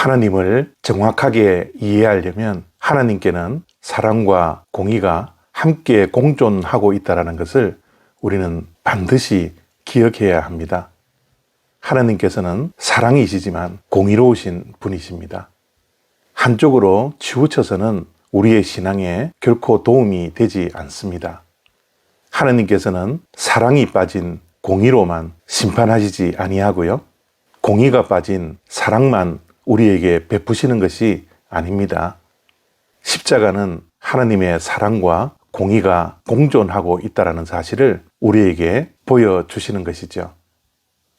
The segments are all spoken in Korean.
하나님을 정확하게 이해하려면 하나님께는 사랑과 공의가 함께 공존하고 있다는 것을 우리는 반드시 기억해야 합니다. 하나님께서는 사랑이시지만 공의로우신 분이십니다. 한쪽으로 치우쳐서는 우리의 신앙에 결코 도움이 되지 않습니다. 하나님께서는 사랑이 빠진 공의로만 심판하시지 아니하고요. 공의가 빠진 사랑만 우리에게 베푸시는 것이 아닙니다. 십자가는 하나님의 사랑과 공의가 공존하고 있다는 사실을 우리에게 보여주시는 것이죠.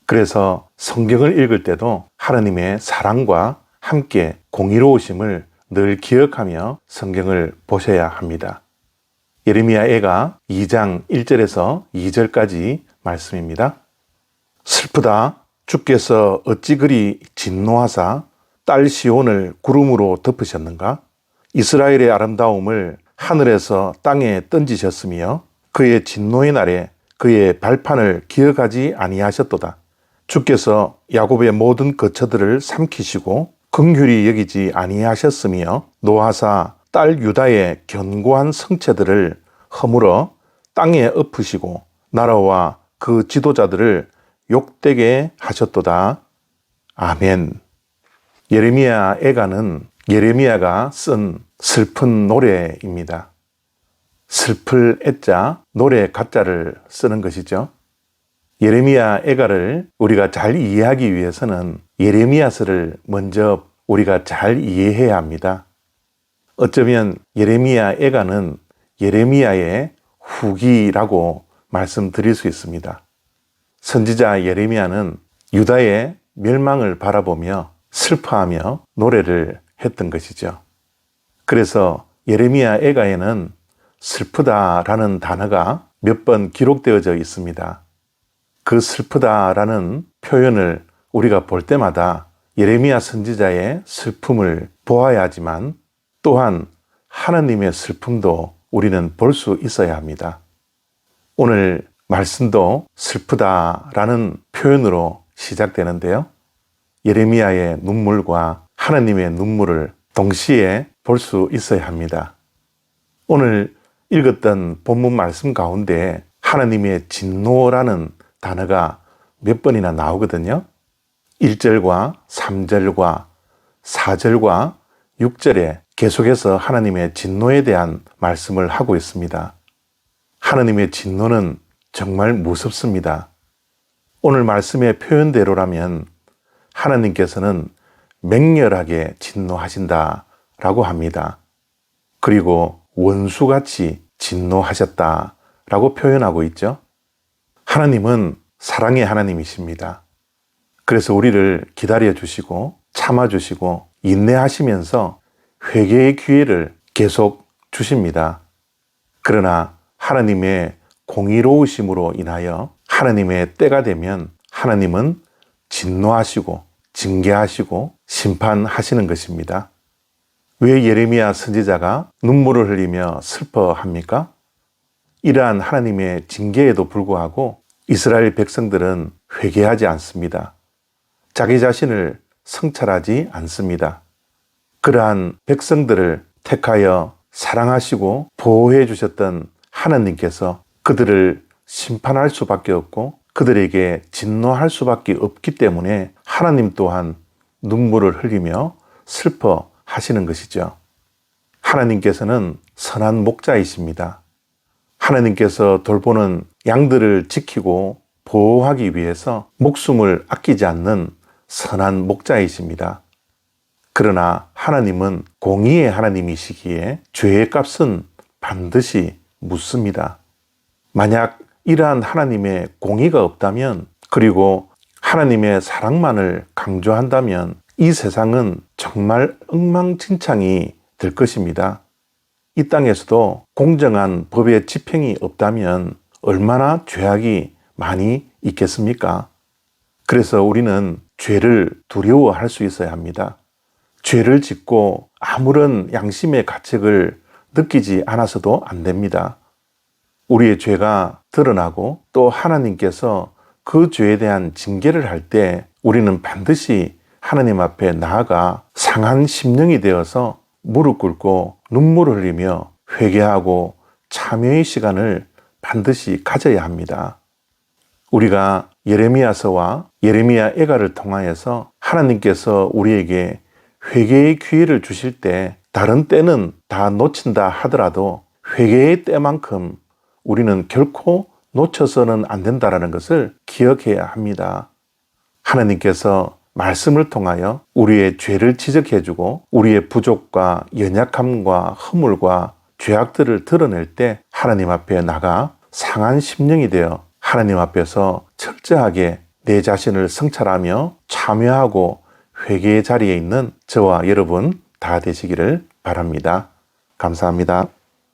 그래서 성경을 읽을 때도 하나님의 사랑과 함께 공의로우심을 늘 기억하며 성경을 보셔야 합니다. 예레미야애가 2장 1절에서 2절까지 말씀입니다. 슬프다. 주께서 어찌 그리 진노하사 딸 시온을 구름으로 덮으셨는가? 이스라엘의 아름다움을 하늘에서 땅에 던지셨으며 그의 진노의 날에 그의 발판을 기억하지 아니하셨도다. 주께서 야곱의 모든 거처들을 삼키시고 긍휼히 여기지 아니하셨으며 노하사 딸 유다의 견고한 성체들을 허물어 땅에 엎으시고 나라와 그 지도자들을 욕되게 하셨도다. 아멘. 예레미야 애가는 예레미야가 쓴 슬픈 노래입니다. 슬플 애자, 노래 가자를 쓰는 것이죠. 예레미야 애가를 우리가 잘 이해하기 위해서는 예레미야서를 먼저 우리가 잘 이해해야 합니다. 어쩌면 예레미야 애가는 예레미야의 후기라고 말씀드릴 수 있습니다. 선지자 예레미야는 유다의 멸망을 바라보며 슬퍼하며 노래를 했던 것이죠. 그래서 예레미야 애가에는 슬프다라는 단어가 몇 번 기록되어져 있습니다. 그 슬프다라는 표현을 우리가 볼 때마다 예레미야 선지자의 슬픔을 보아야 하지만 또한 하나님의 슬픔도 우리는 볼 수 있어야 합니다. 오늘 말씀도 슬프다라는 표현으로 시작되는데요. 예레미야의 눈물과 하나님의 눈물을 동시에 볼 수 있어야 합니다. 오늘 읽었던 본문 말씀 가운데 하나님의 진노라는 단어가 몇 번이나 나오거든요. 1절과 3절과 4절과 6절에 계속해서 하나님의 진노에 대한 말씀을 하고 있습니다. 하나님의 진노는 정말 무섭습니다. 오늘 말씀의 표현대로라면 하나님께서는 맹렬하게 진노하신다라고 합니다. 그리고 원수같이 진노하셨다라고 표현하고 있죠. 하나님은 사랑의 하나님이십니다. 그래서 우리를 기다려 주시고 참아 주시고 인내하시면서 회개의 기회를 계속 주십니다. 그러나 하나님의 공의로우심으로 인하여 하나님의 때가 되면 하나님은 진노하시고 징계하시고 심판하시는 것입니다. 왜 예레미야 선지자가 눈물을 흘리며 슬퍼합니까? 이러한 하나님의 징계에도 불구하고 이스라엘 백성들은 회개하지 않습니다. 자기 자신을 성찰하지 않습니다. 그러한 백성들을 택하여 사랑하시고 보호해 주셨던 하나님께서 그들을 심판할 수밖에 없고 그들에게 진노할 수밖에 없기 때문에 하나님 또한 눈물을 흘리며 슬퍼하시는 것이죠. 하나님께서는 선한 목자이십니다. 하나님께서 돌보는 양들을 지키고 보호하기 위해서 목숨을 아끼지 않는 선한 목자이십니다. 그러나 하나님은 공의의 하나님이시기에 죄의 값은 반드시 묻습니다. 만약 이러한 하나님의 공의가 없다면 그리고 하나님의 사랑만을 강조한다면 이 세상은 정말 엉망진창이 될 것입니다. 이 땅에서도 공정한 법의 집행이 없다면 얼마나 죄악이 많이 있겠습니까? 그래서 우리는 죄를 두려워할 수 있어야 합니다. 죄를 짓고 아무런 양심의 가책을 느끼지 않아서도 안 됩니다. 우리의 죄가 드러나고 또 하나님께서 그 죄에 대한 징계를 할 때 우리는 반드시 하나님 앞에 나아가 상한 심령이 되어서 무릎 꿇고 눈물을 흘리며 회개하고 참여의 시간을 반드시 가져야 합니다. 우리가 예레미야서와 예레미야 애가를 통하여서 하나님께서 우리에게 회개의 기회를 주실 때 다른 때는 다 놓친다 하더라도 회개의 때만큼 우리는 결코 놓쳐서는 안 된다는 것을 기억해야 합니다. 하나님께서 말씀을 통하여 우리의 죄를 지적해주고 우리의 부족과 연약함과 허물과 죄악들을 드러낼 때 하나님 앞에 나가 상한 심령이 되어 하나님 앞에서 철저하게 내 자신을 성찰하며 참여하고 회개의 자리에 있는 저와 여러분 다 되시기를 바랍니다. 감사합니다.